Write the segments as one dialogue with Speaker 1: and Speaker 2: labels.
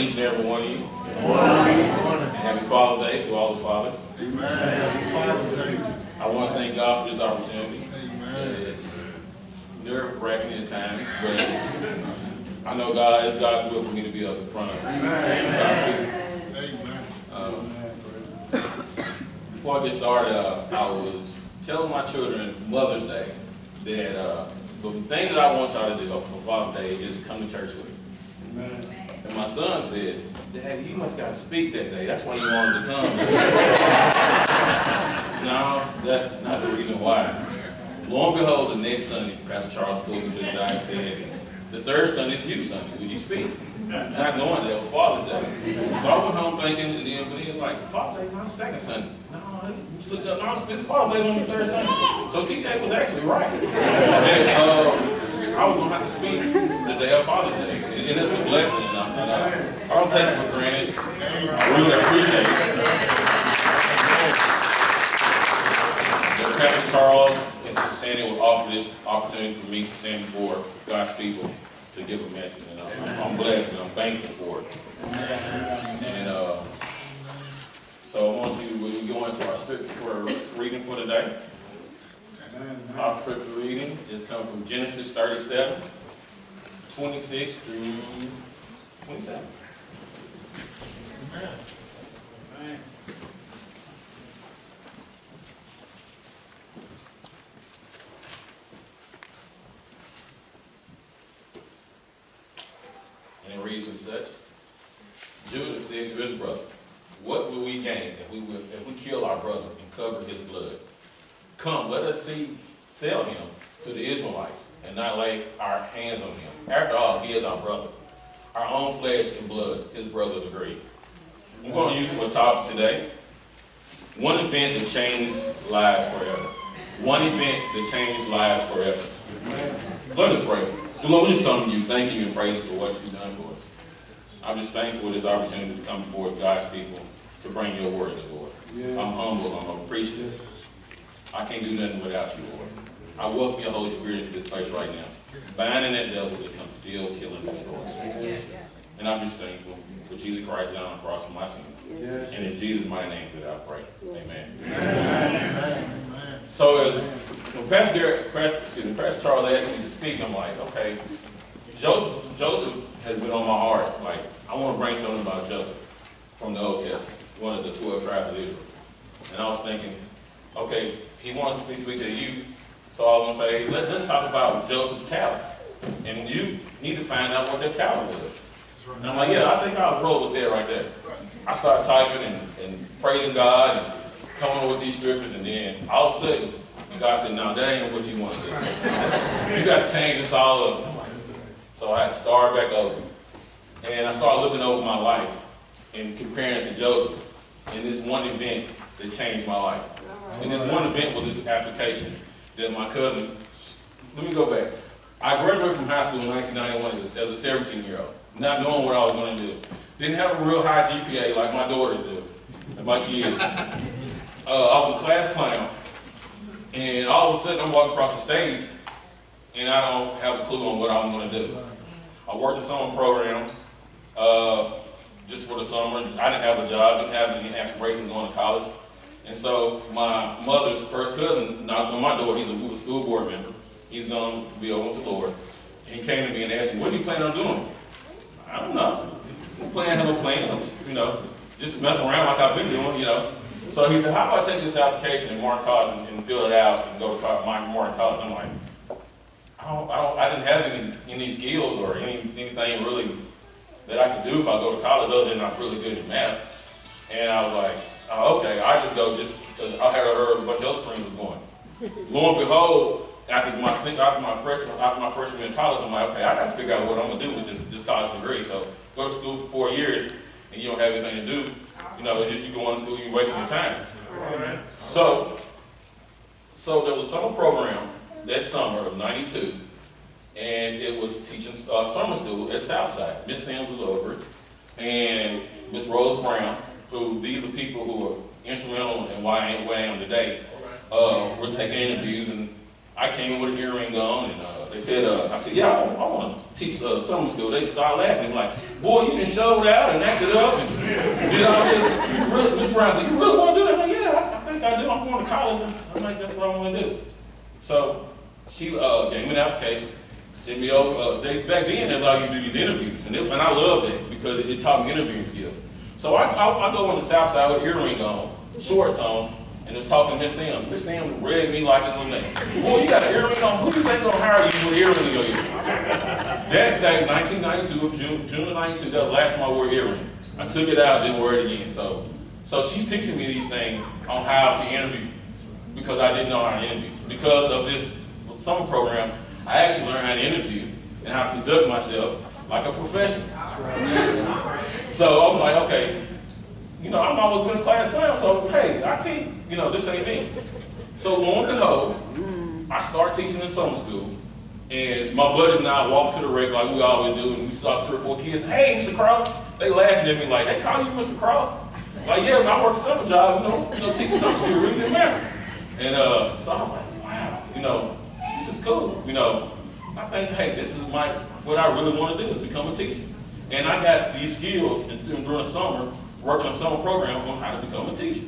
Speaker 1: each and every one of you. And happy Father's Day to all the fathers. I want to thank God for this opportunity. It's nerve-wracking at times, but I know it's God's will for me to be up in front of before I get started, I was telling my children Mother's Day that the thing that I want y'all to do for Father's Day is just come to church with me. And my son says, Dad, you must got to speak that day. That's why you wanted to come. No, that's not the reason why. Lo and behold, the next Sunday, Pastor Charles pulled me to the side and said, the third Sunday is youth Sunday. Would you speak? Not knowing that it was Father's Day. So I went home thinking, and then but he was like, Father's Day is not the second Sunday. No, you looked up, no, it's Father's Day on the third Sunday. So TJ was actually right. And, I was going to have to speak the day of Father's Day. And it's a blessing. And I don't take it for granted. I really appreciate it. Pastor Charles and Sister Sandy will offer this opportunity for me to stand before God's people to give a message. And I'm blessed and I'm thankful for it. And so I want you, we go into our scripture for reading for today. Our scripture reading is coming from Genesis 37, 26 through 27. Amen. Amen. And it reads as such. Judah said to his brothers, what will we gain if we kill our brother and cover his blood? Come, let us sell him to the Ishmaelites and not lay our hands on him. After all, he is our brother. Our own flesh and blood, his brothers agreed. I'm going to use for a topic today. One event that changed lives forever. One event that changed lives forever. Let us pray. Lord, we just come to you, thanking you and praise for what you've done for us. I'm just thankful for this opportunity to come before God's people to bring your word, Lord. Yeah. I'm humble, I'm appreciative. I can't do nothing without you, Lord. I welcome your Holy Spirit into this place right now, binding that devil that comes steal, kill, and destroy. And I'm just thankful for Jesus Christ down on the cross for my sins. Yes. And it's Jesus' mighty name that I pray. Amen. Amen. So as Pastor Charles asked me to speak, I'm like, okay, Joseph has been on my heart. Like, I want to bring something about Joseph from the Old Testament, one of the 12 tribes of Israel. And I was thinking, okay, he wanted me to speak to the youth, so I was going to say, let's talk about Joseph's talents. And you need to find out what their talent was. And I'm like, yeah, I think I'll roll with that right there. I started typing and praising God and coming up with these scriptures, and then all of a sudden, God said, no, that ain't what you want to do. You got to change this all up. So I had to start back over. And I started looking over my life and comparing it to Joseph in this one event that changed my life. And this one event was this application that my cousin, let me go back. I graduated from high school in 1991 as a 17-year-old, not knowing what I was going to do. Didn't have a real high GPA like my daughters do, and my kids. I was a class clown, and all of a sudden I'm walking across the stage, and I don't have a clue on what I'm going to do. I worked the summer program just for the summer. I didn't have a job, didn't have any aspirations of going to college. And so my mother's first cousin knocked on my door. He's a school board member. He's going to be over with the Lord. And he came to me and asked me, what do you plan on doing? I don't know. I'm planning no plans. I'm, just messing around like I've been doing, So he said, how about I take this application in Martin College and fill it out and go to Martin College? I'm like, I didn't have any skills or anything really that I could do if I go to college other than I'm really good at math. And I was like, okay, I just go just because I had heard a bunch of other friends was going. Lo and behold, after my freshman in college, I'm like, okay, I got to figure out what I'm going to do with this college degree. So go to school for 4 years and you don't have anything to do. It's just you go to school, you're wasting your time. Right. So there was a summer program that summer of '92, and it was teaching summer school at Southside. Miss Sims was over it, and Miss Rose Brown, who these are people who are instrumental in why I am today, were taking interviews, and I came in with an earring on, and they said, I said, yeah, I want to teach summer school. They started laughing, like, boy, you done showed out and acted up and did all this. Mr. Brown said, you really want to do that? I'm like, yeah, I think I do. I'm going to college, and I'm like, that's what I want to do. So she gave me an application, sent me over. Back then, they allowed you to do these interviews, and I loved it because it taught me interviewing skills. So I go on the south side with an earring on, shorts on, and was talking to Miss Sims. Miss Sims read me like it was name. Boy, you got an earring on? Who do you think gonna hire you with an earring in your ear? That day, 1992, June of 92, that was the last time I wore an earring. I took it out, didn't wear it again. So she's teaching me these things on how to interview because I didn't know how to interview. Because of this summer program, I actually learned how to interview and how to conduct myself like a professional. So I'm like, okay, you know, I've always been a class clown, so hey, I can't, you know, this ain't me. So lo and behold, I start teaching in summer school, and my buddies and I walk to the rec like we always do, and we start 3 or 4 kids, hey, Mr. Cross, they laughing at me like, they call you Mr. Cross? Like, yeah, when I work a summer job, you know, teaching summer school really didn't matter. And so I'm like, wow, you know, this is cool, you know. I think, hey, this is what I really want to do, is become a teacher. And I got these skills during the summer, working a summer program on how to become a teacher.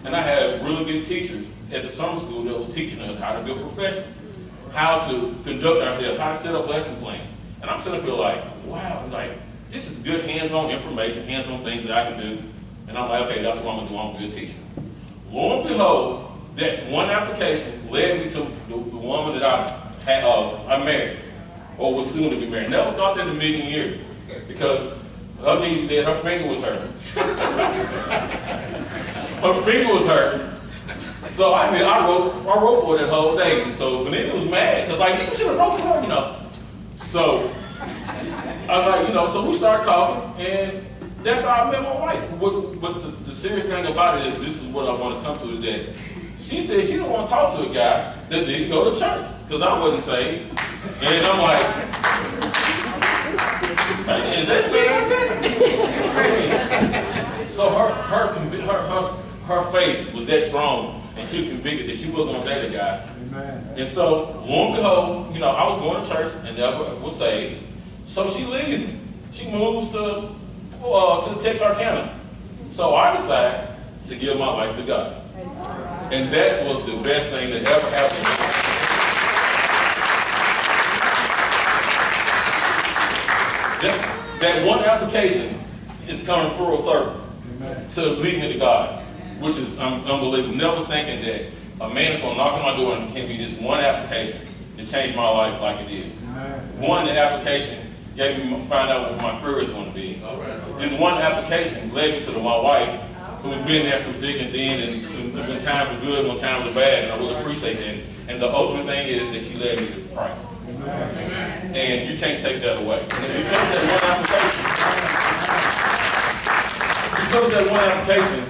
Speaker 1: And I had really good teachers at the summer school that was teaching us how to be a professional, how to conduct ourselves, how to set up lesson plans. And I'm sitting up here like, wow, like, this is good hands-on information, hands-on things that I can do. And I'm like, okay, that's what I'm gonna do, I'm gonna be a teacher. Lo and behold, that one application led me to the woman that I married, or was soon to be married. Never thought that in a million years, because her niece said her finger was hurting. Her finger was hurting. So I wrote for her that whole day. And so Benita was mad, because like, you should have wrote for her, you know. So I was like, you know, so we started talking, and that's how I met my wife. But the serious thing about it is, this is what I want to come to, is that she said she didn't want to talk to a guy that didn't go to church, because I wasn't saved. And I'm like, is that saying that? So her faith was that strong, and she was convicted that she wasn't going to date a guy. Amen. And so, lo and behold, you know, I was going to church and never was saved. So she leaves me. She moves to the Texarkana. So I decided to give my life to God. And that was the best thing that ever happened to me. That one application is coming full circle to lead me to God, which is unbelievable. Never thinking that a man is going to knock on my door and can be this one application to change my life like it did. One application gave me find out what my career is going to be. This one application led me to my wife, who's been there through thick and thin, and there's been times are good, when times are bad, and I really appreciate that. And the ultimate thing is that she led me to Christ. Amen. And you can't take that away. And if you take that one application, because of that one application,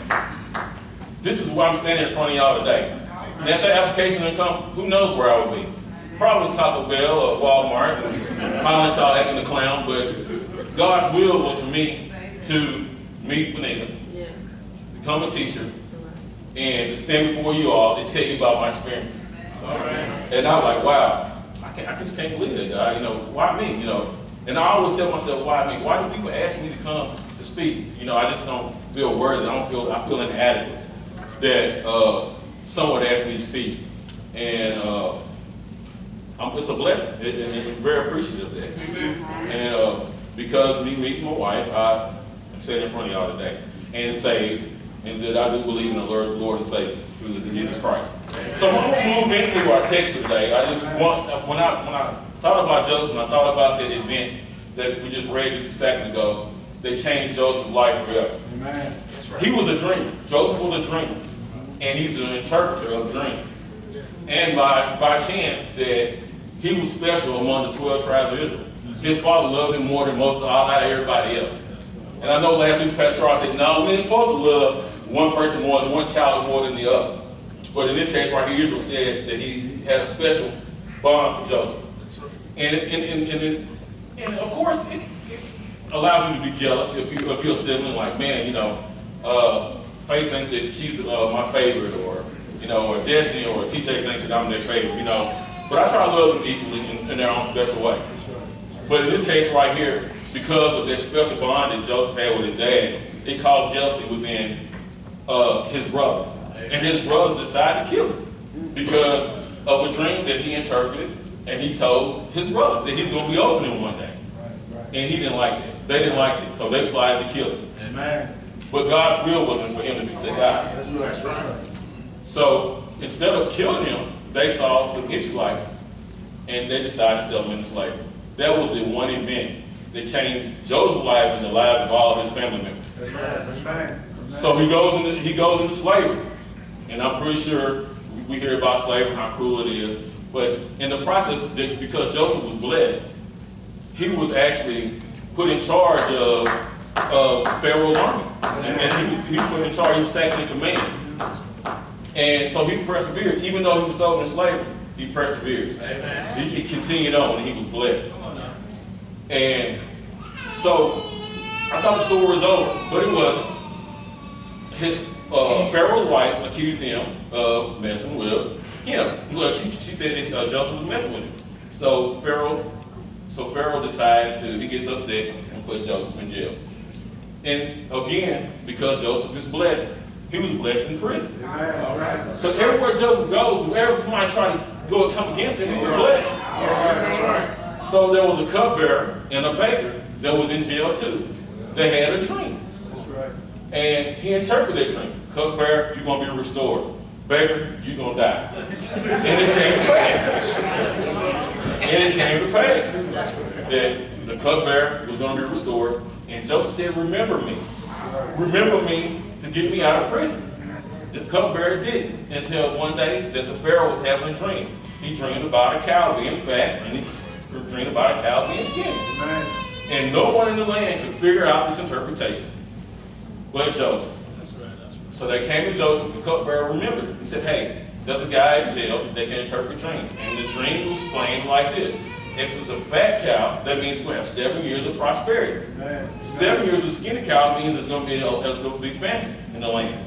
Speaker 1: this is where I'm standing in front of y'all today. And if that application didn't come, who knows where I would be? Probably Taco Bell or Walmart, and hollering at y'all acting the clown, but God's will was for me to meet Benita, become a teacher, and to stand before you all and tell you about my experiences. And I'm like, wow, I just can't believe that, God. You know, why me? You know, and I always tell myself, why me? Why do people ask me to come to speak? You know, I just don't feel worthy. I feel inadequate that someone asked me to speak, and it's a blessing, and I'm very appreciative of that. And because me meeting my wife, I'm sitting in front of y'all today, and saved, and that I do believe in the Lord and Savior, who's Jesus Christ. So when we move into our text today, I just want, when I thought about Joseph, and I thought about that event that we just read just a second ago, that changed Joseph's life forever. Amen. He was a dreamer. Joseph was a dreamer, and he's an interpreter of dreams. And by chance that he was special among the 12 tribes of Israel. His father loved him more than out of everybody else. And I know last week Pastor Ross said, no, we ain't supposed to love one person more than one child more than the other. But in this case right here, Israel said that he had a special bond for Joseph. And of course, it allows you to be jealous if you're a sibling, like, man, you know, Faith thinks that she's my favorite, or, you know, or Destiny or TJ thinks that I'm their favorite, you know. But I try to love them equally in their own special way. But in this case right here, because of that special bond that Joseph had with his dad, it caused jealousy within his brothers. And his brothers decided to kill him because of a dream that he interpreted, and he told his brothers that he's going to be opening one day. And he didn't like it. They didn't like it, so they plotted to kill him. Amen. But God's will wasn't for him to die. That's right. So instead of killing him, they saw some Israelites, and they decided to sell him into slavery. That was the one event that changed Joseph's life and the lives of all his family members. That's right. That's right. So he goes into slavery, and I'm pretty sure we hear about slavery and how cruel it is. But in the process, because Joseph was blessed, he was actually put in charge of Pharaoh's army, and he was put in charge. He was second in command, and so he persevered. Even though he was sold into slavery, he persevered. Amen. He continued on, and he was blessed. And so I thought the story was over, but it wasn't. Pharaoh's wife accused him of messing with him. Well, she said that Joseph was messing with him. So Pharaoh decides he gets upset and put Joseph in jail. And again, because Joseph is blessed, he was blessed in prison. Right. So everywhere Joseph goes, wherever somebody tried to go and come against him, he was blessed. Right. So there was a cupbearer and a baker that was in jail too. They had a dream. And he interpreted that dream. Cupbearer, you're going to be restored. Baker, you're going to die. And it came to pass. And it came to pass that the cupbearer was going to be restored. And Joseph said, remember me. Remember me to get me out of prison. The cupbearer didn't until one day that the Pharaoh was having a dream. He dreamed about a cow being fat, and he dreamed about a cow being skinny. And no one in the land could figure out this interpretation but Joseph. So they came to Joseph, the cupbearer remembered. He said, hey, there's a guy in jail that can interpret dreams. And the dream was explained like this. If it was a fat cow, that means we're going to have 7 years of prosperity. 7 years of skinny cow means there's going to be famine in the land.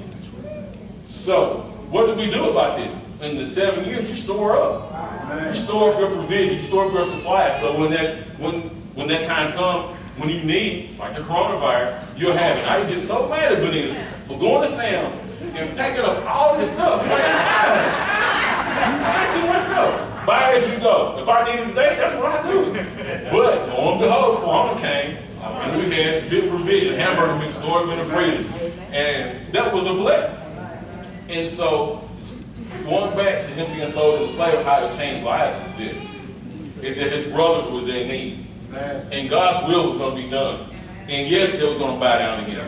Speaker 1: So what do we do about this? In the 7 years, you store up. You store up your provision, you store up your supplies. So when that time comes, when you need, like the coronavirus, you'll have it. I get so mad at Benita for going to Sam's and packing up all this stuff. I see my stuff. Buy as you go. If I need it today, that's what I do. But on the whole, Corona came, and we had big provision. Hamburger meat stored in the freezer. And that was a blessing. And so, going back to him being sold into slavery, how it changed lives is that his brothers was in need. And God's will was going to be done. And yes, they was going to bow down to him.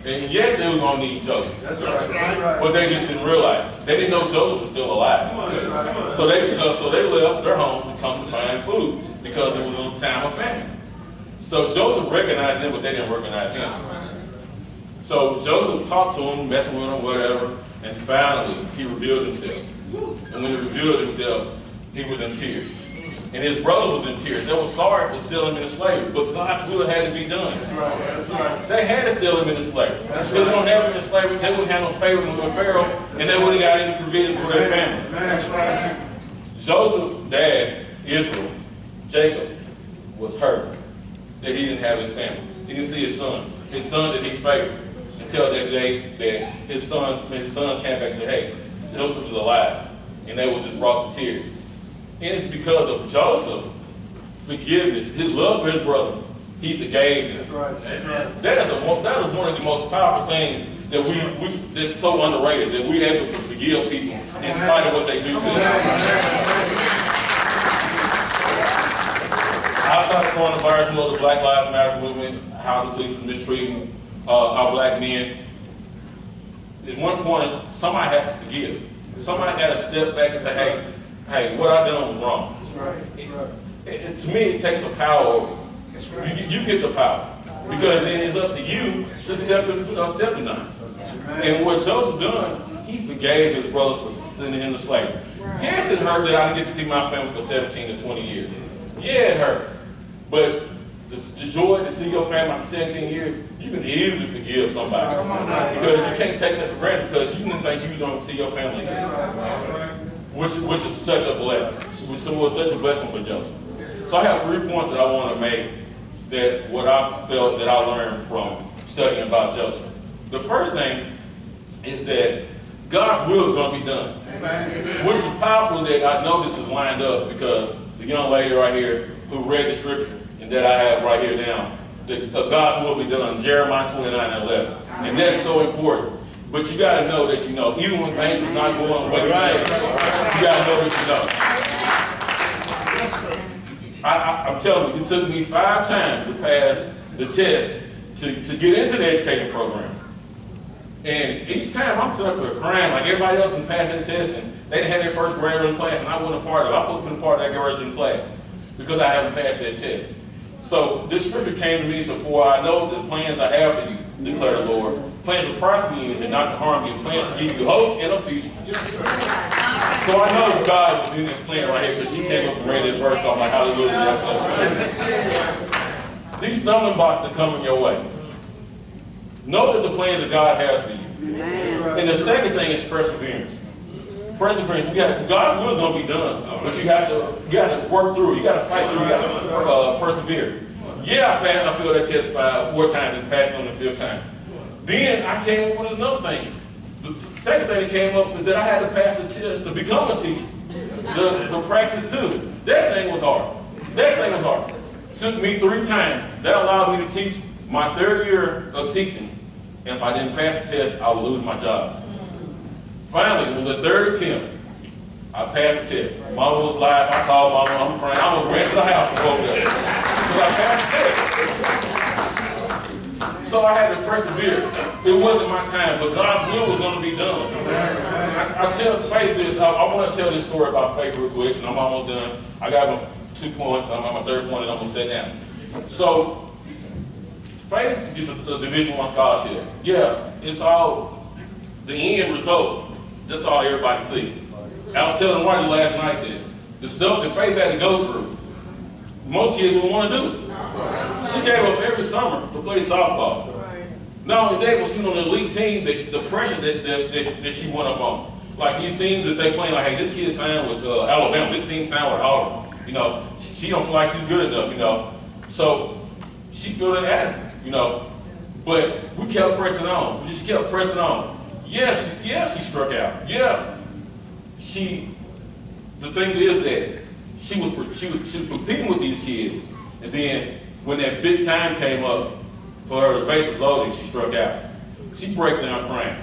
Speaker 1: And yes, they were going to need Joseph. That's right. But they just didn't realize it. They didn't know Joseph was still alive. So they left their home to come to find food because it was a time of famine. So Joseph recognized them, but they didn't recognize him. So Joseph talked to him, messing with him, whatever, and finally he revealed himself. And when he revealed himself, he was in tears. And his brother was in tears. They were sorry for selling him into slavery, but God's will had to be done. That's right. That's right. They had to sell him into slavery. Because they don't have him in slavery, they wouldn't have no favor with Pharaoh, and they wouldn't have got any provisions for their family. That's right. Joseph's dad, Israel, Jacob, was hurt that he didn't have his family. He didn't see his son that he favored, until that day that his sons came back and said, hey, Joseph is alive. And they was just brought to tears. And it's because of Joseph's forgiveness, his love for his brother, he forgave him. That's right. That's right. That is one of the most powerful things that that's so underrated, that we're able to forgive people in spite of what they do to them. Outside of coronavirus, the Black Lives Matter movement, how the police is mistreating our black men, at one point, somebody has to forgive. Somebody got to step back and say, hey, what I done was wrong. That's right. That's right. To me, it takes a power over you. That's right. You get the power. Because then it's up to you to accept it now. And what Joseph done, he forgave his brother for sending him to slavery. Yes, it hurt that I didn't get to see my family for 17 to 20 years. Yeah, it hurt. But the joy to see your family after 17 years, you can easily forgive somebody. Because you can't take that for granted, because you didn't think you was going to see your family again. which is such a blessing. Which was such a blessing for Joseph. So I have 3 points that I want to make that what I felt that I learned from studying about Joseph. The first thing is that God's will is going to be done. Which is powerful that I know this is lined up because the young lady right here who read the scripture and that I have right here now, that God's will be done, Jeremiah 29:11. And that's so important. But you got to know that you know, even when things are not going the way you think, you got to know that you know. I'm telling you, it took me 5 times to pass the test to get into the education program. And each time I'm sitting up there crying like everybody else can pass that test, and they didn't have their first graduating class, and I wasn't a part of it. I was supposed to be a part of that graduating class because I haven't passed that test. So this scripture came to me, so for I know the plans I have for you, declare the Lord, plans to prosper you and not to harm you, plans to give you hope and a future. Yes, sir. So I know God was in this plan right here because she came up and read that verse, so I'm like, hallelujah, that's true. These stumbling blocks are coming your way. Know that the plans that God has for you. And the second thing is perseverance. Perseverance. God's will is going to be done, but you got to work through. You got to fight through. You got to persevere. Yeah, I failed that test 4 times and passed it on the 5th time. Then I came up with another thing. The second thing that came up was that I had to pass the test to become a teacher. The praxis too. That thing was hard. Took me 3 times. That allowed me to teach my 3rd year of teaching. And if I didn't pass the test, I would lose my job. Finally, on the 3rd attempt, I passed the test. Mama was live. I called Mama. I'm crying. I almost ran to the house before that because I passed the test. So I had to persevere. It wasn't my time, but God's will was going to be done. I tell Faith this. I want to tell this story about Faith real quick, and I'm almost done. I got my 2 points. I'm on my 3rd point, and I'm going to sit down. So Faith is a Division I scholarship. Yeah, it's all the end result. That's all everybody sees. I was telling Margie last night that the stuff that Faith had to go through, most kids wouldn't want to do it. She gave up every summer to play softball. Not only that, but she was on the elite team, the pressure that she went up on. Like these teams that they playing, like, hey, this kid signed with Alabama, this team signed with Auburn. You know, she don't feel like she's good enough, you know. So she feel that attitude, you know. But we kept pressing on. We just kept pressing on. Yes, she struck out. Yeah. The thing is that she was competing with these kids, and then when that big time came up for her bases loading, she struck out. She breaks down crying.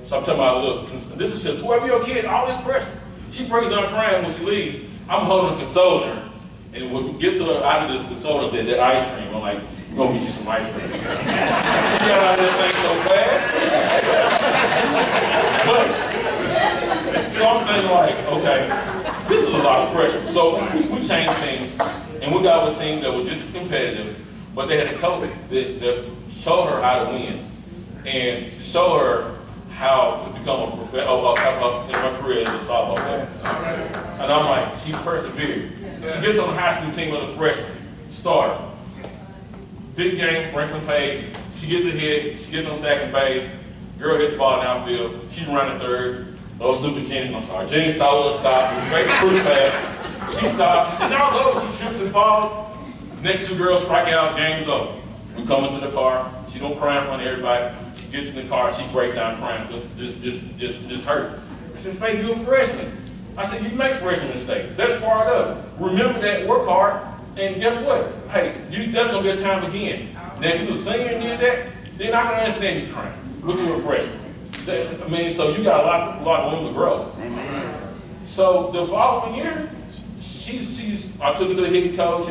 Speaker 1: So I'm talking about, look, this is a 12-year-old kid, all this pressure. She breaks down crying when she leaves. I'm holding her, consoling her, and what gets her out of this consoling that ice cream. I'm like, we're gonna get you some ice cream. She got out of that thing so fast. But so I'm thinking like, okay, this is a lot of pressure. So we changed teams, and we got with a team that was just as competitive, but they had a coach that showed her how to win and to show her how to become a professional in her career as a softball player. And I'm like, she persevered. She gets on the high school team as a freshman, starter. Big game, Franklin Page. She gets a hit. She gets on second base. Girl hits the ball in outfield. She's running 3rd. Oh, stupid Jenny. I'm sorry. Jenny stole her stop. It was great, pretty fast. She stopped. She said, "No, go." She trips and falls. Next 2 girls strike out. Game's over. We come into the car. She don't cry in front of everybody. She gets in the car. She breaks down crying. Just hurt. I said, "Faith, you're a freshman." I said, "You make freshman mistakes. That's part of it. Remember that. Work hard. And guess what? Hey, there's gonna be a time again. Now, if you were a senior and did that, then I can understand you crying. But you're a freshman. I mean, so you got a lot of room to grow." So the following year, I took her to the hitting coach,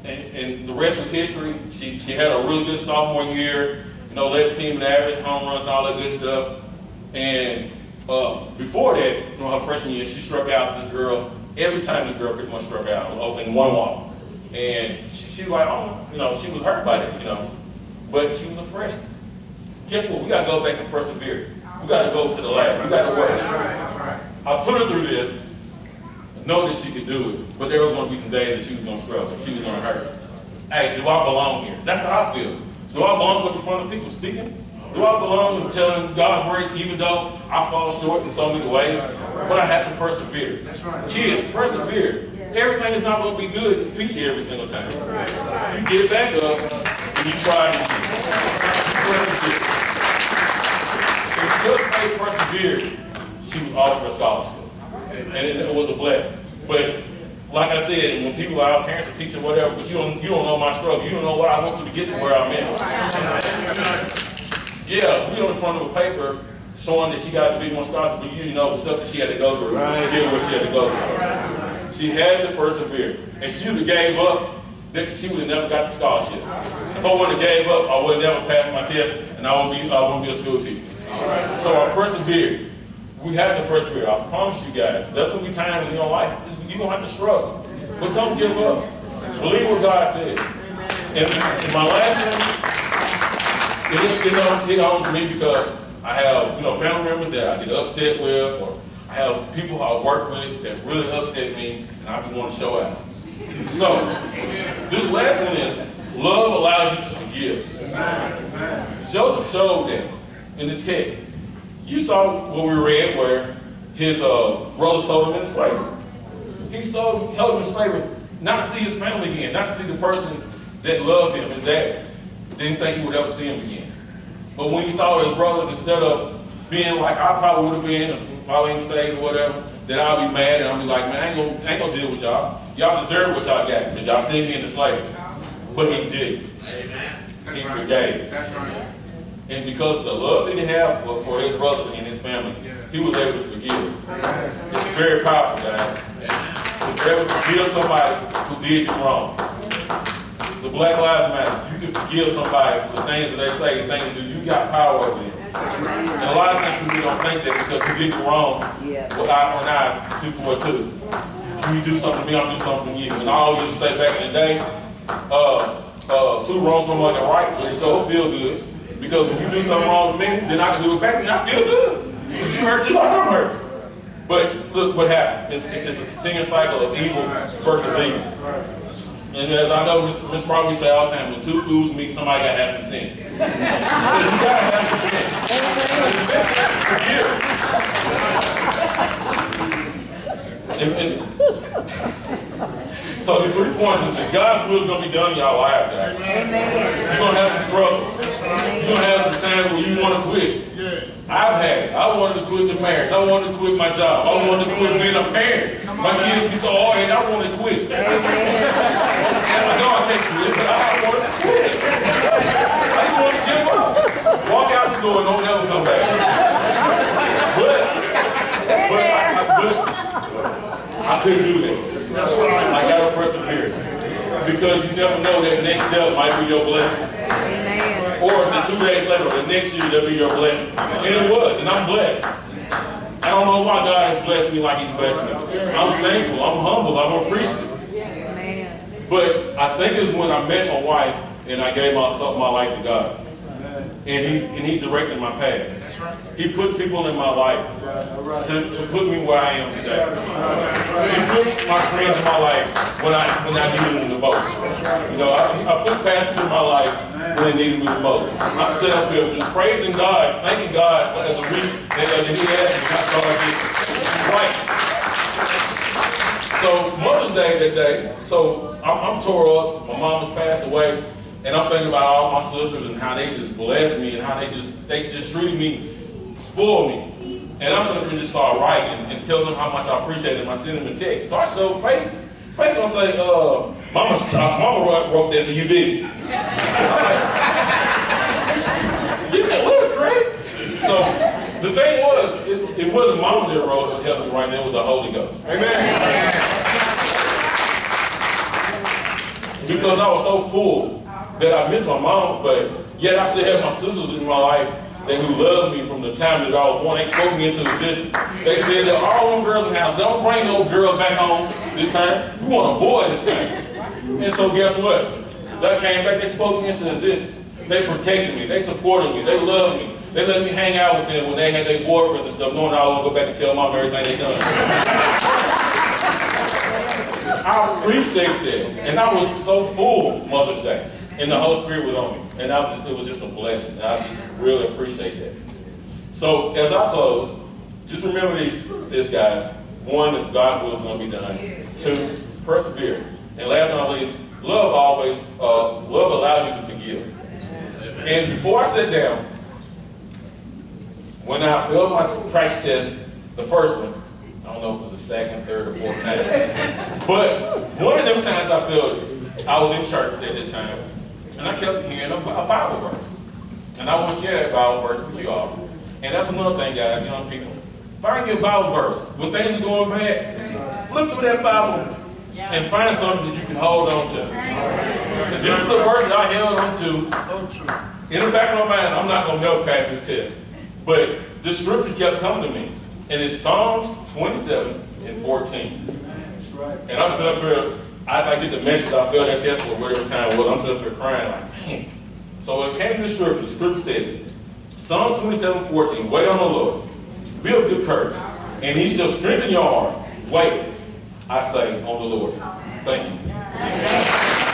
Speaker 1: and the rest was history. She had a really good sophomore year. You know, led the team in average, home runs, and all that good stuff. And before that, you know, her freshman year, she struck out this girl. Every time this girl pretty much struck out in 1 walk. And she was like, oh, you know, she was hurt by it, you know. But she was a freshman. Guess what? We got to go back and persevere. We got to go to the lab. We got to work. I put her through this, know that she could do it, but there was going to be some days that she was going to struggle. She was going to hurt. Hey, do I belong here? That's how I feel. Do I belong with the front of people speaking? Do I belong in telling God's word even though I fall short in so many ways? But I have to persevere. That's right. Kids, persevere. Everything is not going to be good and peachy every single time. You get back up and you try to persevere. If Coach May persevered, she was offered a scholarship. And it was a blessing. But like I said, when people are out, Terrance, a teacher, whatever, but you don't know my struggle. You don't know what I went through to get to where I'm at. Yeah, we on the front of a paper showing that she got a Division I scholarship, but you didn't know the stuff that she had to go through to get what she had to go through. She had to persevere. And she would have gave up, she would have never got the scholarship. If I would have gave up, I would have never passed my test, and I wouldn't be a school teacher. So I persevered. We have to persevere. I promise you guys. There's going to be times in your life you're going to have to struggle. But don't give up. Believe what God says. And my last one, it hit home to me because I have family members that I get upset with, or I have people I work with that really upset me, and I be wanting to show out. So, this last one is, love allows you to forgive. Joseph showed that in the text. You saw what we read where his brother sold him into slavery. He held him in slavery not to see his family again, not to see the person that loved him, his dad. Didn't think he would ever see him again. But when he saw his brothers, instead of being like I probably would have been, if I ain't saved or whatever, then I'll be mad and I'll be like, man, I ain't gonna deal with y'all. Y'all deserve what y'all got because y'all sent me into slavery. But he did. He forgave. That's right. And because of the love that he had for his brothers and his family, he was able to forgive. It's very powerful, guys. To be able to forgive somebody who did you wrong. The Black Lives Matter. You can forgive somebody for the things that they say, things that you got power over them. And a lot of times people don't think that because you did you wrong, with eye for an eye, tooth for a tooth. When you do something to me, I'll do something to you. And I always used to say back in the day, two wrongs no more than right, but it sure feel good. Because when you do something wrong to me, then I can do it back and I feel good. Because you hurt just like I'm hurt. But look what happened. It's a continuous cycle of evil versus evil. And as I know, Miss Marley say all the time, when two fools meet, somebody got to have some sense. So you got to have some sense. So the 3 points is that God's will is going to be done in y'all lives, guys. Amen. You're going to have some struggle. You're going to have some times where you want to quit. I've had it. I wanted to quit the marriage. I wanted to quit my job. I wanted to quit being a parent. My kids be so hard and I wanted to quit. I know I can't quit, but I wanted to quit. I just wanted to give up. Walk out the door and don't never come back. But I couldn't do that. I got to persevere. Because you never know that next step might be your blessing. Amen. Or the 2 days later, the next year, that'll be your blessing. And it was, and I'm blessed. I don't know why God has blessed me like he's blessed me. I'm thankful, I'm humble, I'm appreciative. But I think it's when I met my wife and I gave my life to God. And he directed my path. He put people in my life to put me where I am today. He put my friends in my life when I needed them the most. I put pastors in my life when they needed me the most. I'm sitting up here just praising God, thanking God for the reason that he asked me not to right. So Mother's Day that day, so I'm tore up, my mom has passed away, and I'm thinking about all my sisters and how they just blessed me and how they just treated me, spoiled me. And I'm sitting there just start writing and telling them how much I appreciate them. I send them a text. So I showed Faith gonna say, Mama wrote that for you, did she? I'm like, give me a little credit. So the thing was, it wasn't Mama that wrote helped me write, it was the Holy Ghost. Amen. Because I was so full that I missed my mom, but yet I still had my sisters in my life who loved me from the time that I was born. They spoke me into existence. They said that all them girls in the house, don't bring no girl back home this time. We want a boy this time. And so guess what? That came back, they spoke me into existence. They protected me, they supported me, they loved me. They let me hang out with them when they had their boyfriends and stuff, knowing I was gonna go back and tell mom everything they done. I appreciate that. And I was so full Mother's Day. And the Holy Spirit was on me. And it was just a blessing. And I just really appreciate that. So as I close, just remember this guys. One, is God's will is going to be done. Two, persevere. And last but not least, love allows you to forgive. And before I sat down, when I failed my practice test, the first one, I don't know if it was the second, third, or fourth time, but one of them times I failed it, I was in church at that time, and I kept hearing a Bible verse. And I want to share that Bible verse with you all. And that's another thing, guys, young people. Find your Bible verse. When things are going bad, flip through that Bible and find something that you can hold on to. This is the verse that I held on to. In the back of my mind, I'm not going to never pass this test. But the scripture kept coming to me. And it's Psalms 27 and 14. And I'm sitting up here, I get the message, I failed that test for whatever time it was. I'm sitting up here crying like, man. So it came to the scripture said, Psalm 27, 14, wait on the Lord, be of good courage, and he shall strengthen your heart. Wait, I say, on the Lord. Thank you.